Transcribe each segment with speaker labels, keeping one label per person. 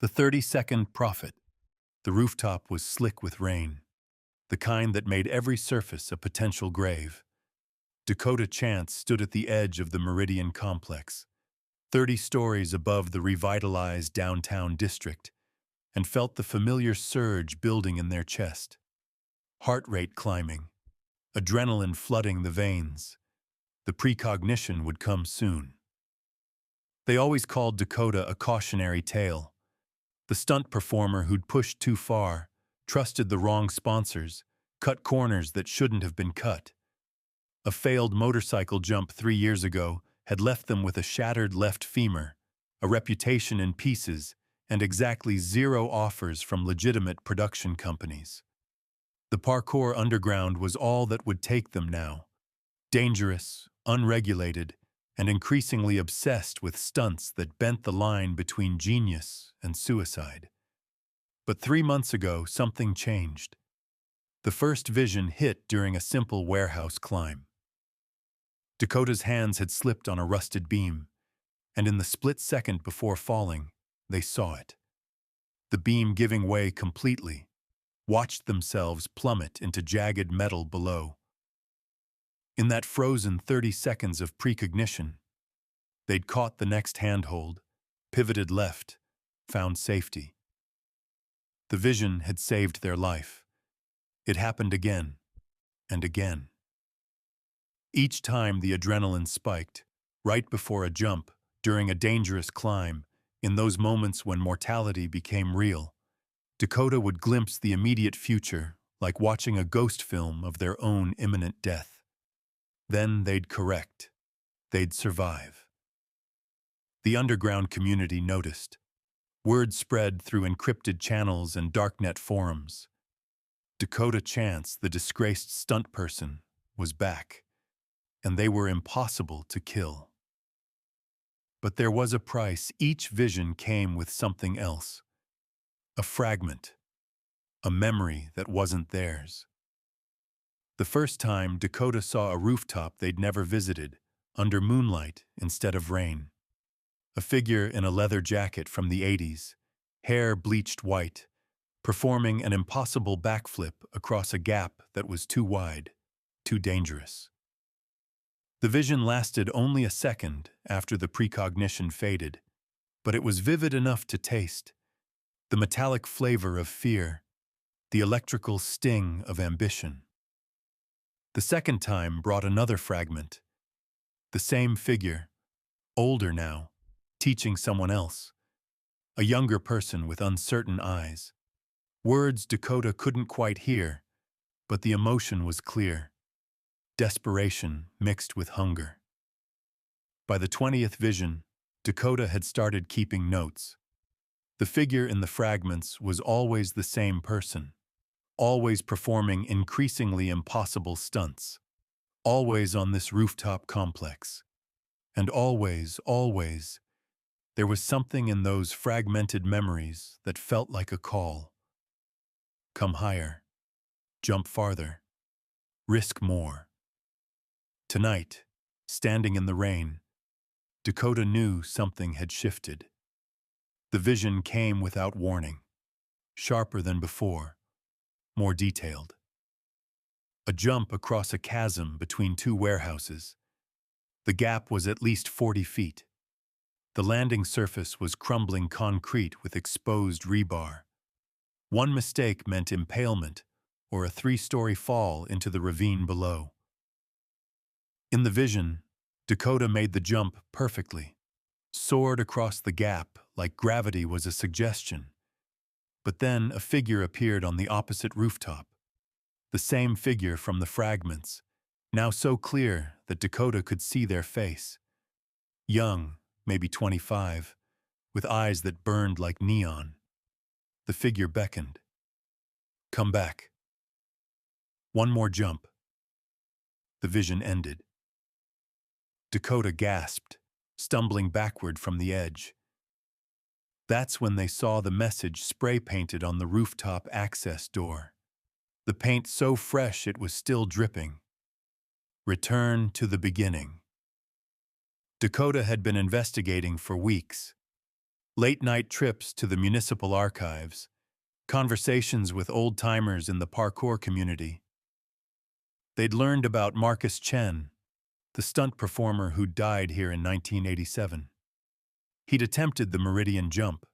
Speaker 1: The 30-second prophet. The rooftop was slick with rain, the kind that made every surface a potential grave. Dakota Chance stood at the edge of the Meridian complex, 30 stories above the revitalized downtown district, and felt the familiar surge building in their chest. Heart rate climbing, adrenaline flooding the veins. The precognition would come soon. They always called Dakota a cautionary tale. The stunt performer who'd pushed too far, trusted the wrong sponsors, cut corners that shouldn't have been cut. A failed motorcycle jump 3 years ago had left them with a shattered left femur, a reputation in pieces, and exactly 0 offers from legitimate production companies. The parkour underground was all that would take them now. Dangerous, unregulated, and increasingly obsessed with stunts that bent the line between genius and suicide. But 3 months ago, something changed. The first vision hit during a simple warehouse climb. Dakota's hands had slipped on a rusted beam, and in the split second before falling, they saw it. The beam giving way completely, watched themselves plummet into jagged metal below. In that frozen 30 seconds of precognition, they'd caught the next handhold, pivoted left, found safety. The vision had saved their life. It happened again and again. Each time the adrenaline spiked, right before a jump, during a dangerous climb, in those moments when mortality became real, Dakota would glimpse the immediate future like watching a ghost film of their own imminent death. Then they'd correct. They'd survive. The underground community noticed. Word spread through encrypted channels and darknet forums. Dakota Chance, the disgraced stunt person, was back, and they were impossible to kill. But there was a price. Each vision came with something else. A fragment. A memory that wasn't theirs. The first time, Dakota saw a rooftop they'd never visited, under moonlight instead of rain. A figure in a leather jacket from the 80s, hair bleached white, performing an impossible backflip across a gap that was too wide, too dangerous. The vision lasted only a second after the precognition faded, but it was vivid enough to taste. The metallic flavor of fear, the electrical sting of ambition. The second time brought another fragment. The same figure, older now, teaching someone else. A younger person with uncertain eyes. Words Dakota couldn't quite hear, but the emotion was clear. Desperation mixed with hunger. By the 20th vision, Dakota had started keeping notes. The figure in the fragments was always the same person. Always performing increasingly impossible stunts, always on this rooftop complex. And always, there was something in those fragmented memories that felt like a call. Come higher, jump farther, risk more. Tonight, standing in the rain, Dakota knew something had shifted. The vision came without warning, sharper than before. More detailed. A jump across a chasm between 2 warehouses. The gap was at least 40 feet. The landing surface was crumbling concrete with exposed rebar. One mistake meant impalement or a 3-story fall into the ravine below. In the vision, Dakota made the jump perfectly, soared across the gap like gravity was a suggestion. But then a figure appeared on the opposite rooftop. The same figure from the fragments, now so clear that Dakota could see their face. Young, maybe 25, with eyes that burned like neon. The figure beckoned. Come back. One more jump. The vision ended. Dakota gasped, stumbling backward from the edge. That's when they saw the message spray-painted on the rooftop access door. The paint so fresh it was still dripping. Return to the beginning. Dakota had been investigating for weeks. Late-night trips to the municipal archives, conversations with old-timers in the parkour community. They'd learned about Marcus Chen, the stunt performer who died here in 1987. He'd attempted the Meridian Jump,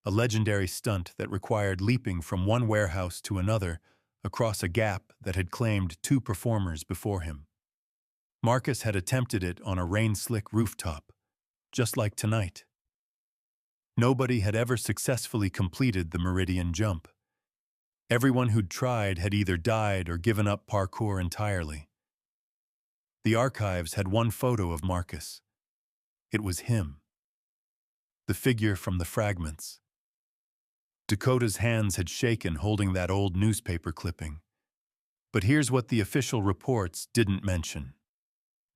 Speaker 1: a legendary stunt that required leaping from one warehouse to another across a gap that had claimed two performers before him. Marcus had attempted it on a rain-slick rooftop, just like tonight. Nobody had ever successfully completed the Meridian Jump. Everyone who'd tried had either died or given up parkour entirely. The archives had one photo of Marcus. It was him. The figure from the fragments. Dakota's hands had shaken holding that old newspaper clipping. But here's what the official reports didn't mention.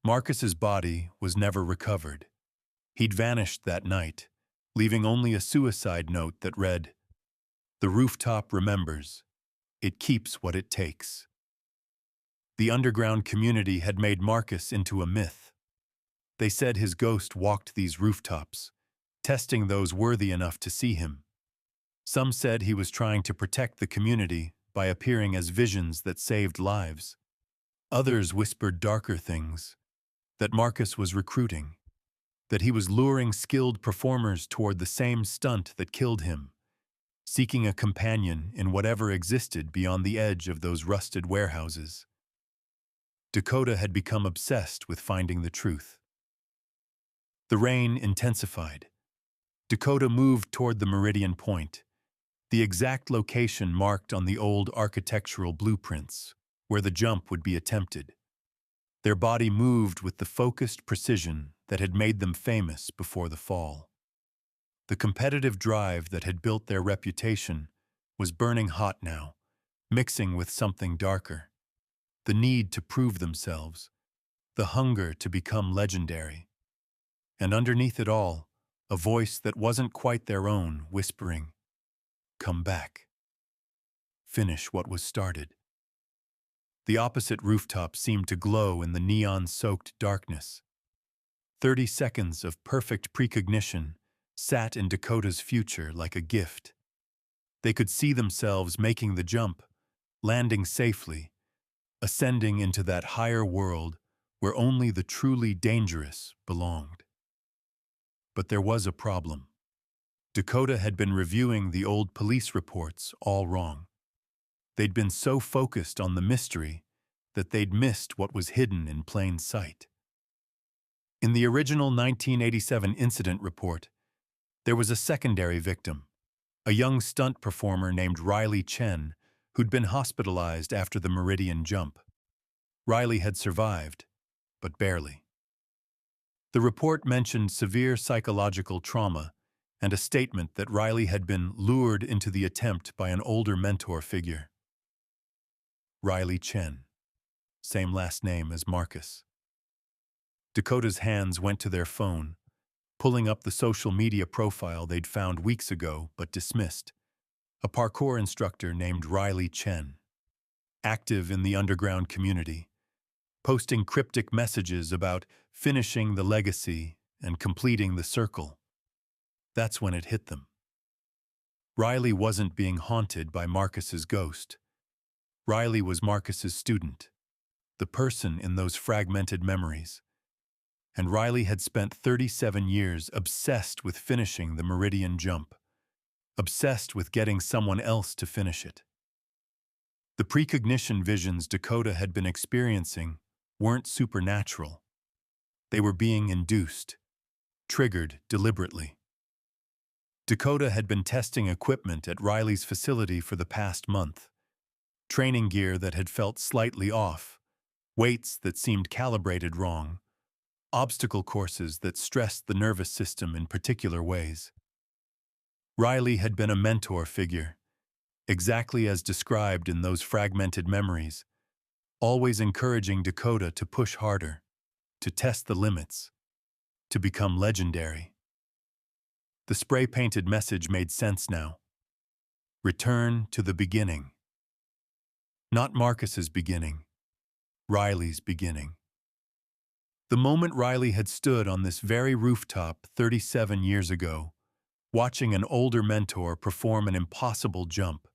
Speaker 1: Marcus's body was never recovered. He'd vanished that night, leaving only a suicide note that read, "The rooftop remembers. It keeps what it takes." The underground community had made Marcus into a myth. They said his ghost walked these rooftops, testing those worthy enough to see him. Some said he was trying to protect the community by appearing as visions that saved lives. Others whispered darker things, that Marcus was recruiting, that he was luring skilled performers toward the same stunt that killed him, seeking a companion in whatever existed beyond the edge of those rusted warehouses. Dakota had become obsessed with finding the truth. The rain intensified. Dakota moved toward the Meridian Point, the exact location marked on the old architectural blueprints, where the jump would be attempted. Their body moved with the focused precision that had made them famous before the fall. The competitive drive that had built their reputation was burning hot now, mixing with something darker. The need to prove themselves, the hunger to become legendary. And underneath it all, a voice that wasn't quite their own whispering, "Come back. Finish what was started." The opposite rooftop seemed to glow in the neon-soaked darkness. 30 seconds of perfect precognition sat in Dakota's future like a gift. They could see themselves making the jump, landing safely, ascending into that higher world where only the truly dangerous belonged. But there was a problem. Dakota had been reviewing the old police reports all wrong. They'd been so focused on the mystery that they'd missed what was hidden in plain sight. In the original 1987 incident report, there was a secondary victim, a young stunt performer named Riley Chen, who'd been hospitalized after the Meridian Jump. Riley had survived, but barely. The report mentioned severe psychological trauma and a statement that Riley had been lured into the attempt by an older mentor figure. Riley Chen, same last name as Marcus. Dakota's hands went to their phone, pulling up the social media profile they'd found weeks ago but dismissed. A parkour instructor named Riley Chen, active in the underground community, posting cryptic messages about finishing the legacy and completing the circle. That's when it hit them. Riley wasn't being haunted by Marcus's ghost. Riley was Marcus's student, the person in those fragmented memories. And Riley had spent 37 years obsessed with finishing the Meridian Jump, obsessed with getting someone else to finish it. The precognition visions Dakota had been experiencing weren't supernatural. They were being induced, triggered deliberately. Dakota had been testing equipment at Riley's facility for the past month. Training gear that had felt slightly off, weights that seemed calibrated wrong, obstacle courses that stressed the nervous system in particular ways. Riley had been a mentor figure, exactly as described in those fragmented memories, always encouraging Dakota to push harder, to test the limits, to become legendary. The spray-painted message made sense now. Return to the beginning. Not Marcus's beginning, Riley's beginning. The moment Riley had stood on this very rooftop 37 years ago watching an older mentor perform an impossible jump.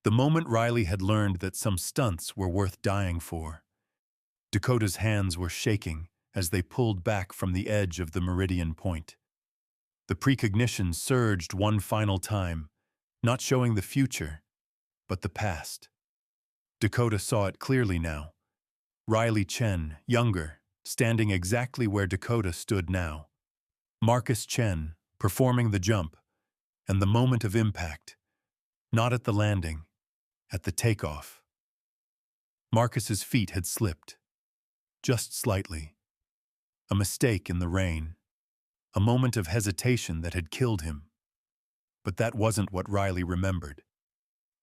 Speaker 1: The moment Riley had learned that some stunts were worth dying for. Dakota's hands were shaking as they pulled back from the edge of the Meridian point. The precognition surged one final time, not showing the future, but the past. Dakota saw it clearly now. Riley Chen, younger, standing exactly where Dakota stood now. Marcus Chen, performing the jump, and the moment of impact, not at the landing, at the takeoff. Marcus's feet had slipped, just slightly. A mistake in the rain, a moment of hesitation that had killed him. But that wasn't what Riley remembered.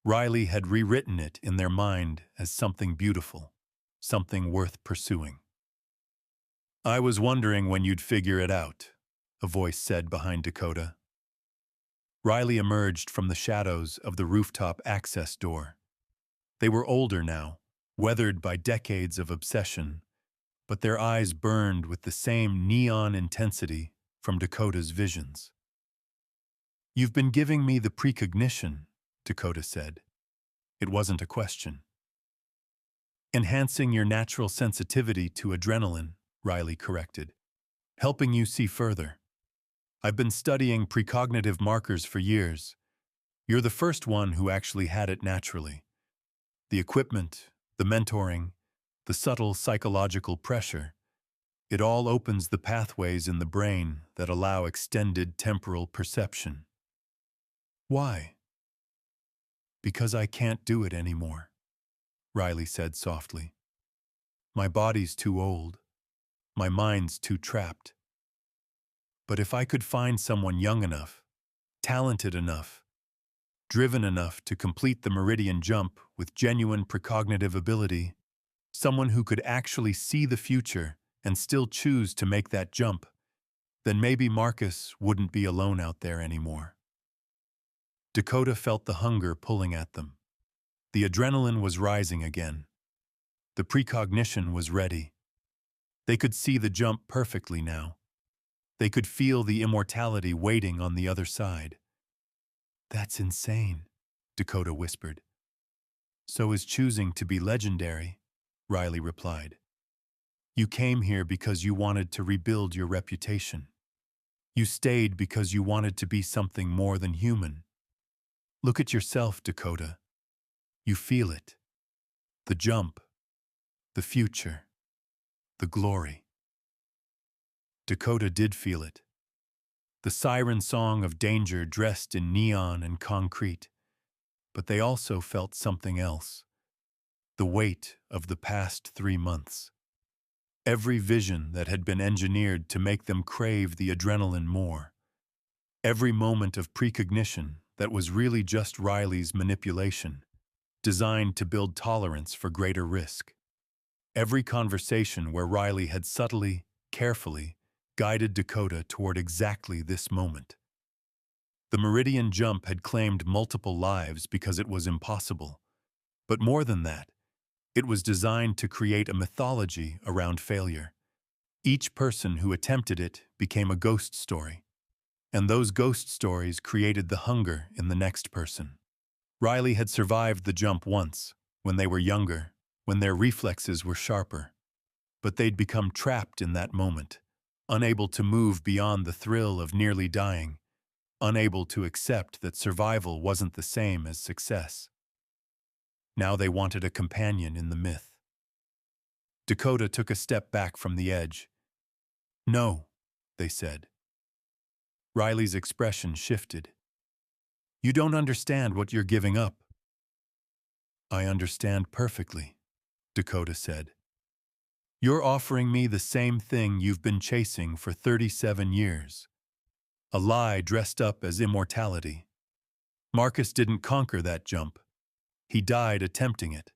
Speaker 1: Riley had rewritten it in their mind as something beautiful, something worth pursuing. "I was wondering when you'd figure it out," a voice said behind Dakota. Riley emerged from the shadows of the rooftop access door. They were older now, weathered by decades of obsession, but their eyes burned with the same neon intensity from Dakota's visions. "You've been giving me the precognition," Dakota said. It wasn't a question. "Enhancing your natural sensitivity to adrenaline," Riley corrected. "Helping you see further. I've been studying precognitive markers for years. You're the first one who actually had it naturally. The equipment, the mentoring, the subtle psychological pressure, it all opens the pathways in the brain that allow extended temporal perception." "Why?" "Because I can't do it anymore," Riley said softly. "My body's too old. My mind's too trapped. But if I could find someone young enough, talented enough, driven enough to complete the Meridian Jump with genuine precognitive ability, someone who could actually see the future and still choose to make that jump, then maybe Marcus wouldn't be alone out there anymore." Dakota felt the hunger pulling at them. The adrenaline was rising again. The precognition was ready. They could see the jump perfectly now. They could feel the immortality waiting on the other side. "That's insane," Dakota whispered. "So is choosing to be legendary," Riley replied. "You came here because you wanted to rebuild your reputation. You stayed because you wanted to be something more than human. Look at yourself, Dakota. You feel it. The jump, the future, the glory." Dakota did feel it. The siren song of danger dressed in neon and concrete. But they also felt something else. The weight of the past 3 months. Every vision that had been engineered to make them crave the adrenaline more. Every moment of precognition that was really just Riley's manipulation, designed to build tolerance for greater risk. Every conversation where Riley had subtly, carefully, guided Dakota toward exactly this moment. The Meridian Jump had claimed multiple lives because it was impossible. But more than that, it was designed to create a mythology around failure. Each person who attempted it became a ghost story. And those ghost stories created the hunger in the next person. Riley had survived the jump once, when they were younger, when their reflexes were sharper. But they'd become trapped in that moment, unable to move beyond the thrill of nearly dying, unable to accept that survival wasn't the same as success. Now they wanted a companion in the myth. Dakota took a step back from the edge. "No," they said. Riley's expression shifted. "You don't understand what you're giving up." "I understand perfectly," Dakota said. "You're offering me the same thing you've been chasing for 37 years. A lie dressed up as immortality. Marcus didn't conquer that jump. He died attempting it.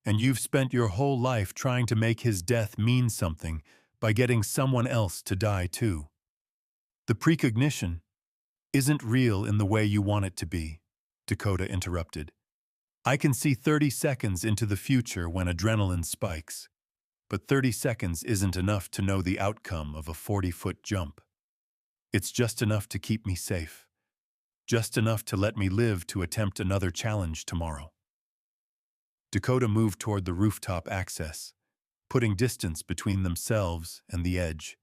Speaker 1: And you've spent your whole life trying to make his death mean something by getting someone else to die too. The precognition isn't real in the way you want it to be," Dakota interrupted. "I can see 30 seconds into the future when adrenaline spikes. But 30 seconds isn't enough to know the outcome of a 40-foot jump." It's just enough to keep me safe. Just enough to let me live to attempt another challenge tomorrow. Dakota moved toward the rooftop access, putting distance between themselves and the edge.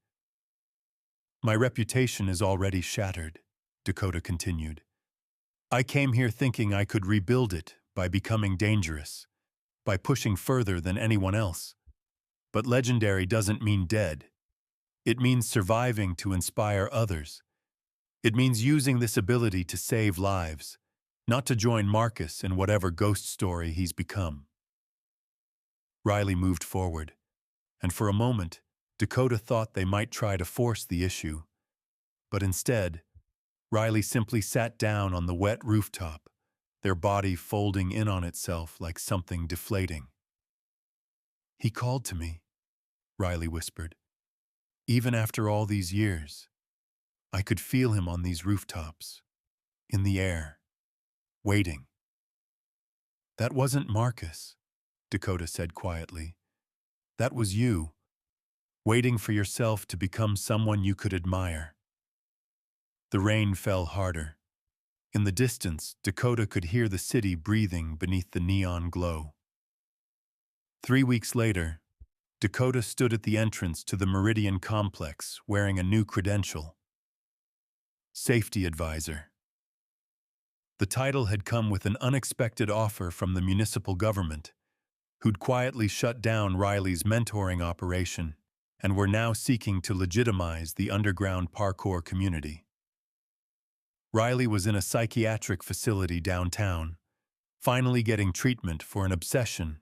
Speaker 1: My reputation is already shattered, Dakota continued. I came here thinking I could rebuild it by becoming dangerous, by pushing further than anyone else. But legendary doesn't mean dead. It means surviving to inspire others. It means using this ability to save lives, not to join Marcus in whatever ghost story he's become. Riley moved forward, and for a moment, Dakota thought they might try to force the issue. But instead, Riley simply sat down on the wet rooftop, their body folding in on itself like something deflating. He called to me, Riley whispered. Even after all these years, I could feel him on these rooftops, in the air, waiting. That wasn't Marcus, Dakota said quietly. That was you, waiting for yourself to become someone you could admire. The rain fell harder. In the distance, Dakota could hear the city breathing beneath the neon glow. 3 weeks later, Dakota stood at the entrance to the Meridian complex wearing a new credential. Safety Advisor. The title had come with an unexpected offer from the municipal government, who'd quietly shut down Riley's mentoring operation and were now seeking to legitimize the underground parkour community. Riley was in a psychiatric facility downtown, finally getting treatment for an obsession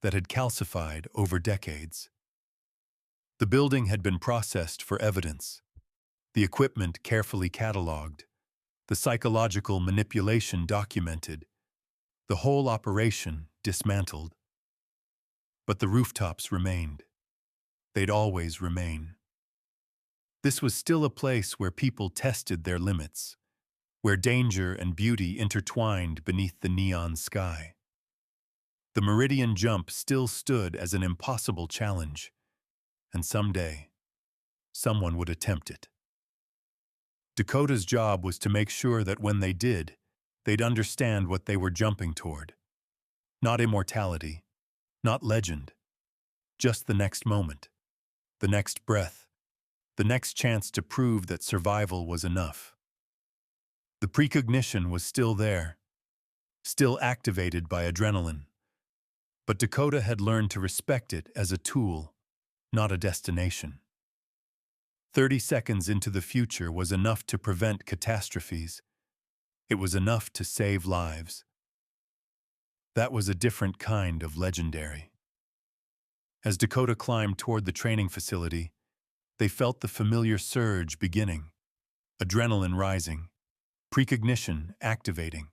Speaker 1: that had calcified over decades. The building had been processed for evidence, the equipment carefully catalogued, the psychological manipulation documented, the whole operation dismantled. But the rooftops remained. They'd always remain. This was still a place where people tested their limits, where danger and beauty intertwined beneath the neon sky. The Meridian Jump still stood as an impossible challenge, and someday, someone would attempt it. Dakota's job was to make sure that when they did, they'd understand what they were jumping toward. Not immortality, not legend, just the next moment, the next breath, the next chance to prove that survival was enough. The precognition was still there, still activated by adrenaline. But Dakota had learned to respect it as a tool, not a destination. 30 seconds into the future was enough to prevent catastrophes. It was enough to save lives. That was a different kind of legendary. As Dakota climbed toward the training facility, they felt the familiar surge beginning, adrenaline rising, precognition activating.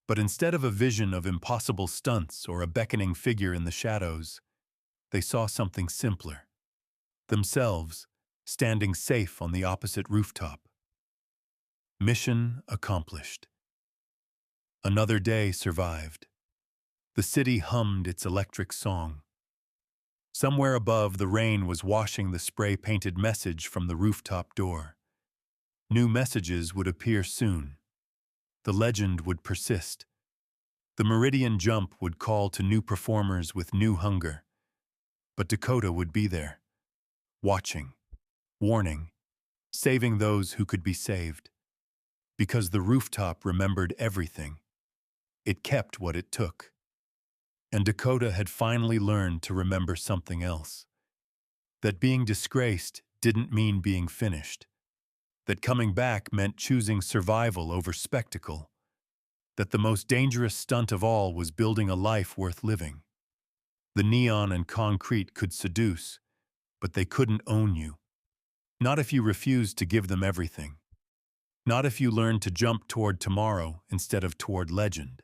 Speaker 1: But instead of a vision of impossible stunts or a beckoning figure in the shadows, they saw something simpler. Themselves, standing safe on the opposite rooftop. Mission accomplished. Another day survived. The city hummed its electric song. Somewhere above, the rain was washing the spray-painted message from the rooftop door. New messages would appear soon. The legend would persist. The Meridian Jump would call to new performers with new hunger. But Dakota would be there, watching, warning, saving those who could be saved. Because the rooftop remembered everything. It kept what it took. And Dakota had finally learned to remember something else. That being disgraced didn't mean being finished. That coming back meant choosing survival over spectacle. That the most dangerous stunt of all was building a life worth living. The neon and concrete could seduce, but they couldn't own you. Not if you refused to give them everything. Not if you learned to jump toward tomorrow instead of toward legend.